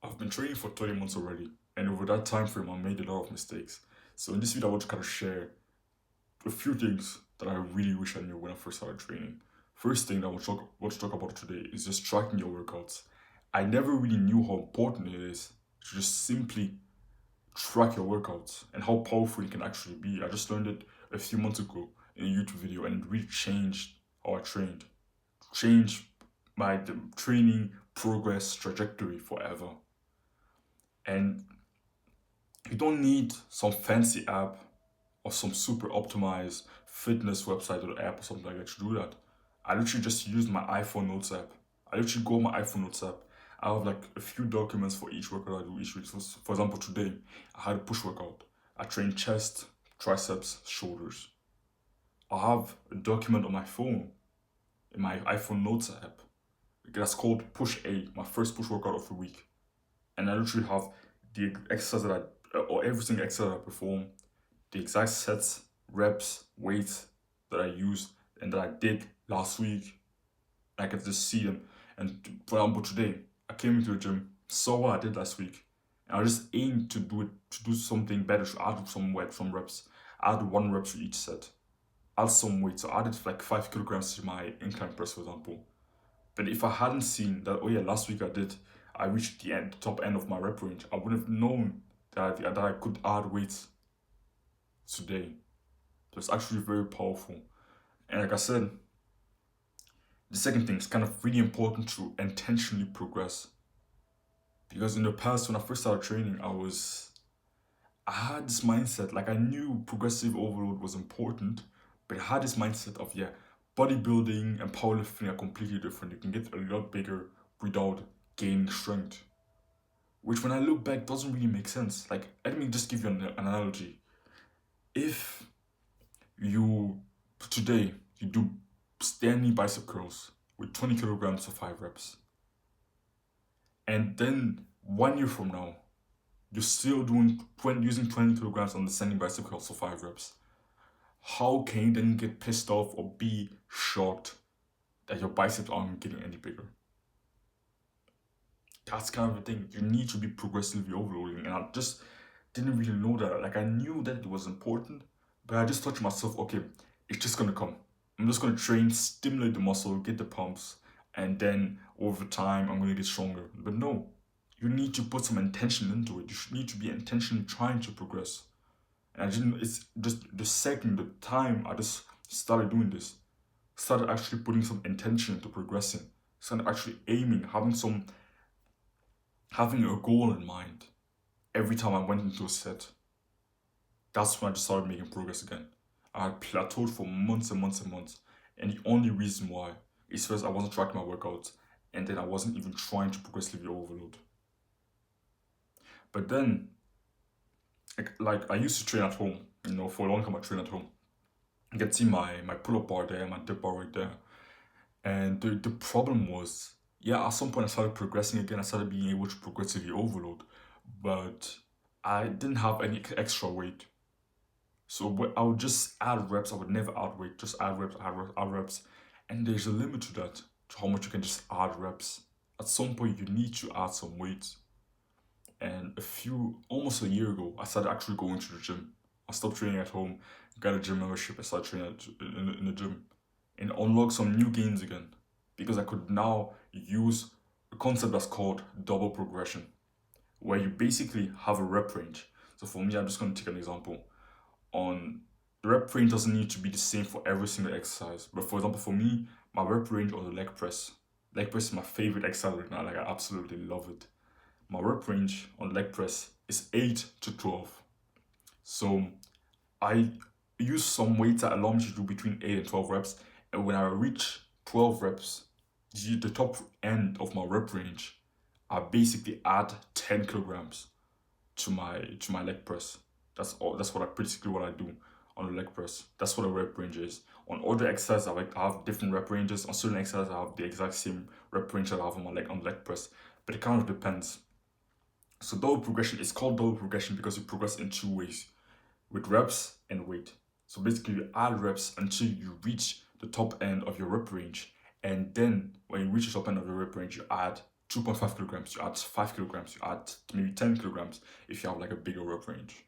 I've been training for 20 months already, and over that time frame, I made a lot of mistakes. So in this video, I want to kind of share a few things that I really wish I knew when I first started training. First thing that I want to talk about today is just tracking your workouts. I never really knew how important it is to just simply track your workouts and how powerful it can actually be. I just learned it a few months ago in a YouTube video, and it really changed how I trained, changed my training progress trajectory forever. And you don't need some fancy app or some super optimized fitness website or app or something like that to do that. I literally just use my iPhone Notes app. I literally go on my iPhone Notes app. I have like a few documents for each workout I do each week. So for example, today I had a push workout. I trained chest, triceps, shoulders. I have a document on my phone in my iPhone Notes app. That's called Push A, my first push workout of the week. And I literally have the exercise that or every single exercise I perform, the exact sets, reps, weights that I used and that I did last week. I can just see them. And for example, today I came into the gym, saw what I did last week, and I just aimed to do something better. To add some reps, add 1 rep to each set, add some weight. So I added like 5 kilograms to my incline press, for example. But if I hadn't seen that, oh yeah, last week I reached the top end of my rep range, I wouldn't have known that I could add weights today. So it's actually very powerful. And like I said, the second thing is kind of really important to intentionally progress. Because in the past, when I first started training, I had this mindset, like I knew progressive overload was important, but I had this mindset of, yeah, bodybuilding and powerlifting are completely different. You can get a lot bigger without gaining strength. Which when I look back doesn't really make sense. Like, let me just give you an analogy. If you today you do standing bicep curls with 20 kilograms for 5 reps, and then 1 year from now you're still using 20 kilograms on the standing bicep curls for 5 reps, how can you then get pissed off or be shocked that your biceps aren't getting any bigger? That's kind of the thing. You need to be progressively overloading, and I just didn't really know that. Like, I knew that it was important, but I just thought to myself, okay, it's just gonna come. I'm just gonna train, stimulate the muscle, get the pumps, and then over time I'm gonna get stronger. But no, you need to put some intention into it. You should need to be intentionally trying to progress. And I didn't. It's just the time I just started doing this, started actually putting some intention into progressing, started actually aiming, having a goal in mind every time I went into a set. That's when I just started making progress again. I had plateaued for months and months and months, and the only reason why is because I wasn't tracking my workouts, and then I wasn't even trying to progressively overload. But then, like I used to train at home, for a long time I trained at home. You can see my pull-up bar there, my dip bar right there. And the problem was, yeah, at some point I started progressing again. I started being able to progressively overload, but I didn't have any extra weight. So I would just add reps. I would never add weight, just add reps, add reps, add reps. And there's a limit to that, to how much you can just add reps. At some point, you need to add some weight. And almost a year ago, I started actually going to the gym. I stopped training at home, got a gym membership, and started training in the gym. And unlocked some new gains again. Because I could now use a concept that's called double progression, where you basically have a rep range. So for me, I'm just going to take an example. On the rep range doesn't need to be the same for every single exercise. But for example, for me, my rep range on the leg press is my favorite exercise right now. Like, I absolutely love it. My rep range on leg press is 8 to 12. So I use some weights that allow me to do between 8 and 12 reps. And when I reach 12 reps, the top end of my rep range, I basically add 10 kilograms to my leg press. That's all. That's basically what I do on the leg press. That's what a rep range is. On other exercises, I have different rep ranges. On certain exercises, I have the exact same rep range that I have on the leg press. But it kind of depends. So double progression is called double progression because you progress in 2 ways, with reps and weight. So basically, you add reps until you reach the top end of your rep range, and then when you reach the top end of your rep range, you add 2.5 kilograms, you add 5 kilograms, you add maybe 10 kilograms if you have like a bigger rep range.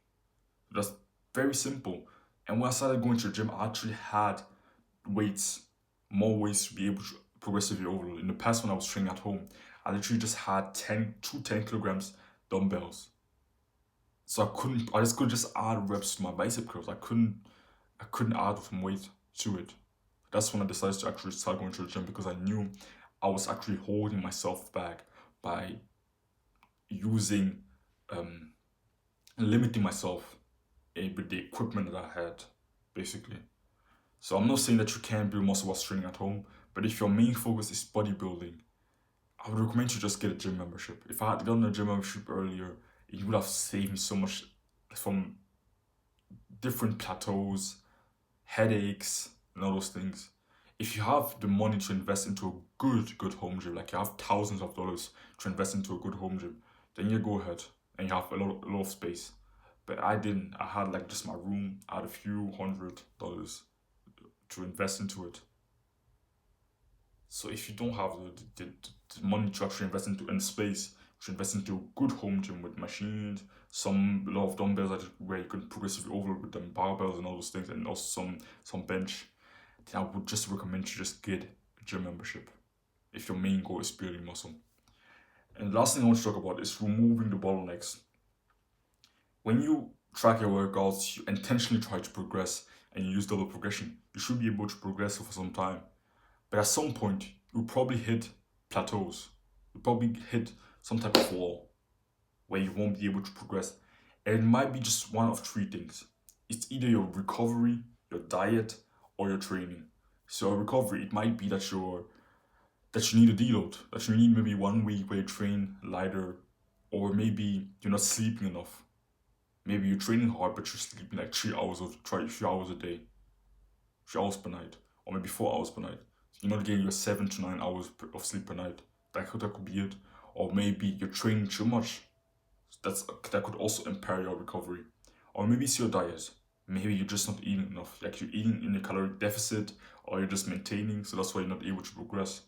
That's very simple. And when I started going to the gym, I actually had weights, more weights to be able to progressively overload. In the past, when I was training at home, I literally just had 10 kilograms dumbbells. So I just could just add reps to my bicep curls. I couldn't add some weight to it. That's when I decided to actually start going to the gym because I knew I was actually holding myself back by using, um, limiting myself with the equipment that I had, basically. So I'm not saying that you can't build muscle while training at home, but if your main focus is bodybuilding, I would recommend you just get a gym membership. If I had gotten a gym membership earlier, it would have saved me so much from different plateaus, headaches, and all those things. If you have the money to invest into a good home gym, like you have thousands of dollars to invest into a good home gym, then you go ahead and you have a lot of space. But I didn't. I had like just my room. I had a few $100 to invest into it. So if you don't have the money to actually invest into in space, to invest into a good home gym with machines, a lot of dumbbells where you can progressively overload with them, barbells and all those things, and also some bench, then I would just recommend you just get a gym membership if your main goal is building muscle. And the last thing I want to talk about is removing the bottlenecks. When you track your workouts, you intentionally try to progress and you use double progression, you should be able to progress for some time. But at some point, you'll probably hit plateaus. You'll probably hit some type of wall where you won't be able to progress. And it might be just one of three things. It's either your recovery, your diet, or your training. So recovery, it might be that you need a deload, that you need maybe 1 week where you train lighter, or maybe you're not sleeping enough. Maybe you're training hard, but you're sleeping like 3 hours a day, 3 hours per night, or maybe 4 hours per night. You're not getting your 7 to 9 hours of sleep per night. That could be it. Or maybe you're training too much. That could also impair your recovery. Or maybe it's your diet. Maybe you're just not eating enough. Like you're eating in a caloric deficit, or you're just maintaining, so that's why you're not able to progress.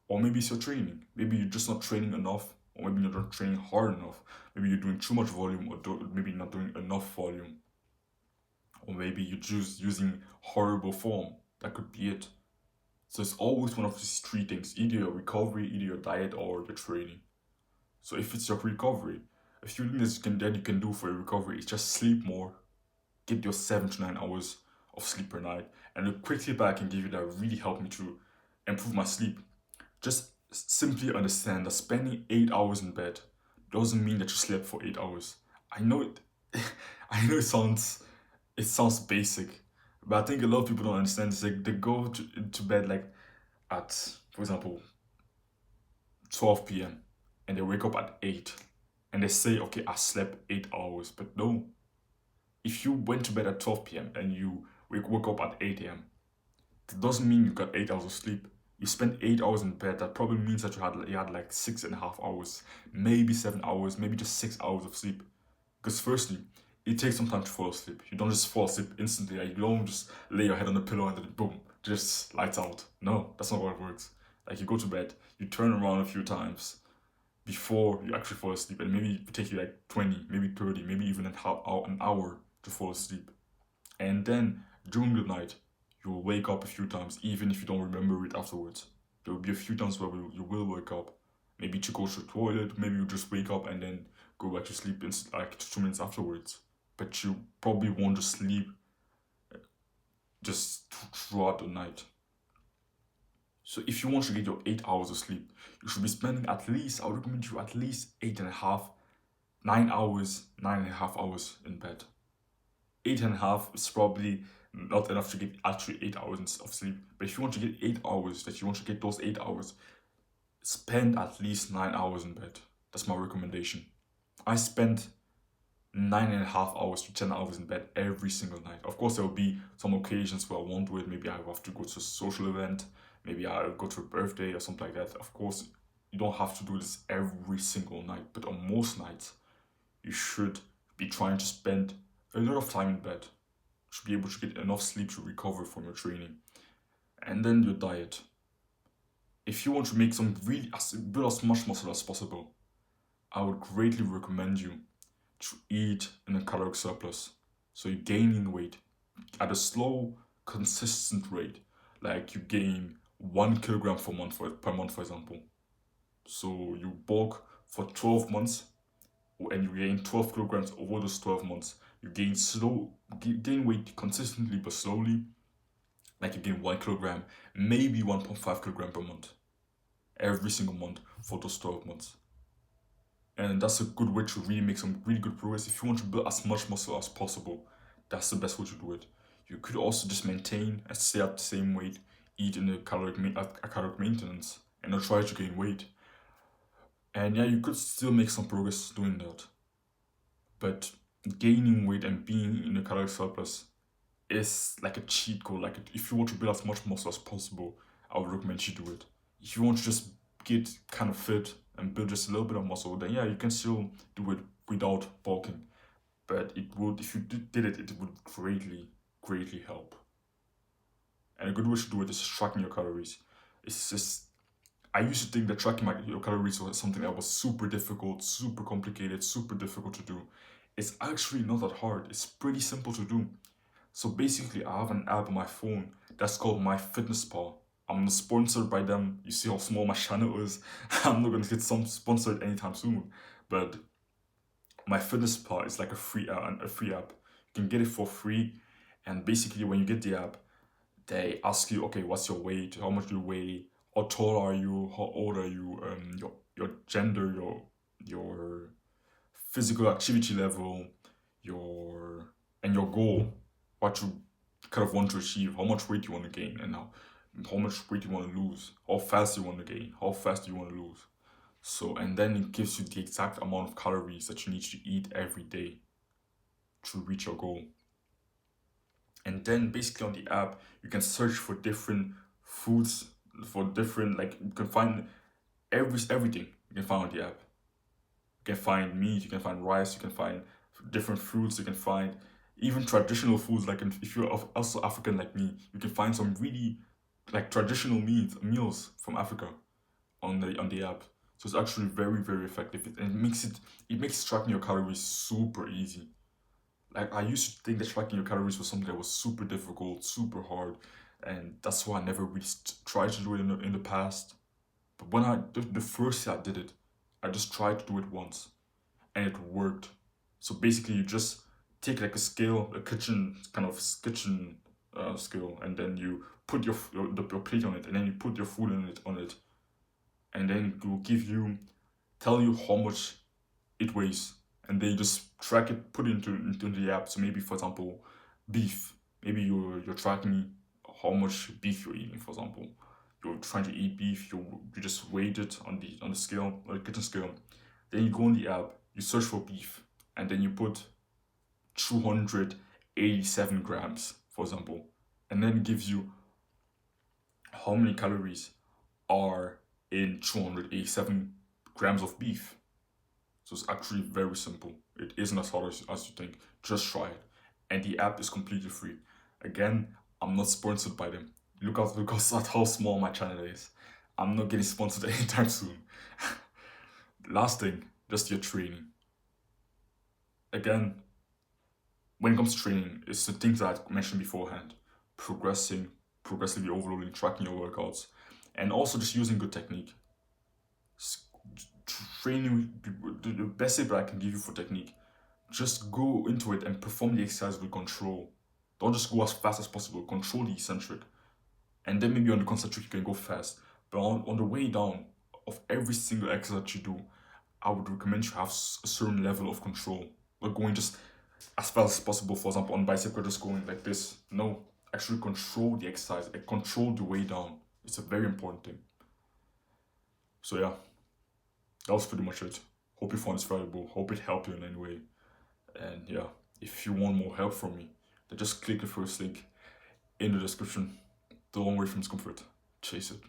Or maybe it's your training. Maybe you're just not training enough, or maybe you're not training hard enough. Maybe you're doing too much volume, or maybe not doing enough volume. Or maybe you're just using horrible form. That could be it. So it's always one of these three things, either your recovery, either your diet, or your training. So if it's your recovery, a few things that you can do for your recovery is just sleep more, get your 7 to 9 hours of sleep per night. And a quick tip I can give you that really helped me to improve my sleep. Just simply understand that spending 8 hours in bed doesn't mean that you slept for 8 hours. I know it I know it sounds basic, but I think a lot of people don't understand. It's like they go to bed like at, for example, 12 p.m. and they wake up at 8 and they say, okay, I slept 8 hours. But no, if you went to bed at 12 p.m. and you woke up at 8 a.m., that doesn't mean you got 8 hours of sleep. You spent 8 hours in bed. That probably means that you had like 6.5 hours, maybe 7 hours, maybe just 6 hours of sleep. Because firstly, it takes some time to fall asleep. You don't just fall asleep instantly. Like, you don't just lay your head on the pillow and then boom, just lights out. No, that's not how it works. Like, you go to bed, you turn around a few times before you actually fall asleep, and maybe it take you like 20, maybe 30, maybe even an hour to fall asleep. And then during the night, you will wake up a few times, even if you don't remember it afterwards. There will be a few times where you will wake up, maybe to go to the toilet, maybe you just wake up and then go back to sleep in like 2 minutes afterwards. But you probably won't just sleep just throughout the night. So if you want to get your 8 hours of sleep, you should be spending at least, I would recommend you at least 9.5 hours in bed. 8.5 is probably not enough to get actually 8 hours of sleep. But if you want to get 8 hours, that you want to get those 8 hours, spend at least 9 hours in bed. That's my recommendation. I spend 9.5 hours to 10 hours in bed every single night. Of course, there will be some occasions where I won't do it. Maybe I have to go to a social event. Maybe I'll go to a birthday or something like that. Of course, you don't have to do this every single night. But on most nights, you should be trying to spend a lot of time in bed. You should be able to get enough sleep to recover from your training. And then your diet. if you want to make some really build as much muscle as possible, I would greatly recommend you to eat in a caloric surplus. So you're gaining weight at a slow, consistent rate. Like you gain 1 kilogram per month, for example. So you bulk for 12 months and you gain 12 kilograms over those 12 months. You gain weight consistently but slowly. Like you gain 1 kilogram, maybe 1.5 kilogram per month, every single month for those 12 months. And that's a good way to really make some really good progress. If you want to build as much muscle as possible, that's the best way to do it. You could also just maintain and stay at the same weight, eat in a caloric maintenance, and not try to gain weight. And yeah, you could still make some progress doing that. But gaining weight and being in a caloric surplus is like a cheat code. Like if you want to build as much muscle as possible, I would recommend you do it. If you want to just get kind of fit and build just a little bit of muscle, then yeah, you can still do it without bulking. But it would, if you did it, it would greatly help. And a good way to do it is tracking your calories. It's just, I used to think that tracking your calories was something that was super difficult, super complicated, super difficult to do. It's actually not that hard. It's pretty simple to do. So basically, I have an app on my phone that's called MyFitnessPal. I'm not sponsored by them. You see how small my channel is. I'm not gonna get some sponsored anytime soon. But MyFitnessPal is like a free app. You can get it for free, and basically, when you get the app, they ask you, okay, what's your weight? How much do you weigh? How tall are you? How old are you? Your gender, your physical activity level, your goal, what you kind of want to achieve, how much weight you want to gain, and how much weight you want to lose, how fast you want to gain, how fast you want to lose. So, and then it gives you the exact amount of calories that you need to eat every day to reach your goal. And then basically on the app, you can search for different foods, for different, like you can find everything you can find on the app. You can find meat, you can find rice, you can find different fruits, you can find even traditional foods. Like if you're also African like me, you can find some really like traditional meals from Africa on the app. So it's actually very effective, and it makes tracking your calories super easy. Like I used to think that tracking your calories was something that was super difficult, super hard, and that's why I never really tried to do it in the past. But when the first year I did it, I just tried to do it once, and it worked. So basically, you just take like a scale, a kitchen scale, and then you put your plate on it, and then you put your food on it, and then it will tell you how much it weighs, and then you just track it, put it into the app. So maybe, for example, beef. Maybe you're tracking how much beef you're eating. For example, you're trying to eat beef. You just weighed it on the scale, or the kitchen scale. Then you go on the app, you search for beef, and then you put 287 grams, for example, and then it gives you how many calories are in 287 grams of beef. So it's actually very simple. It isn't as hard as you think. Just try it. And the app is completely free. Again, I'm not sponsored by them. Look at how small my channel is. I'm not getting sponsored anytime soon. Last thing, just your training. Again, when it comes to training, it's the things that I mentioned beforehand. Progressively overloading, tracking your workouts, and also just using good technique. Training, the best tip I can give you for technique, just go into it and perform the exercise with control. Don't just go as fast as possible. Control the eccentric, and then maybe on the concentric you can go fast. But on the way down of every single exercise that you do, I would recommend you have a certain level of control. Like going just as fast as possible. For example, on bicep curl, just going like this. No, actually control the exercise and control the way down. It's a very important thing. So yeah, that was pretty much it. Hope you found this valuable. Hope it helped you in any way. And yeah, if you want more help from me, then just click the first link in the description. The long way from discomfort. Chase it.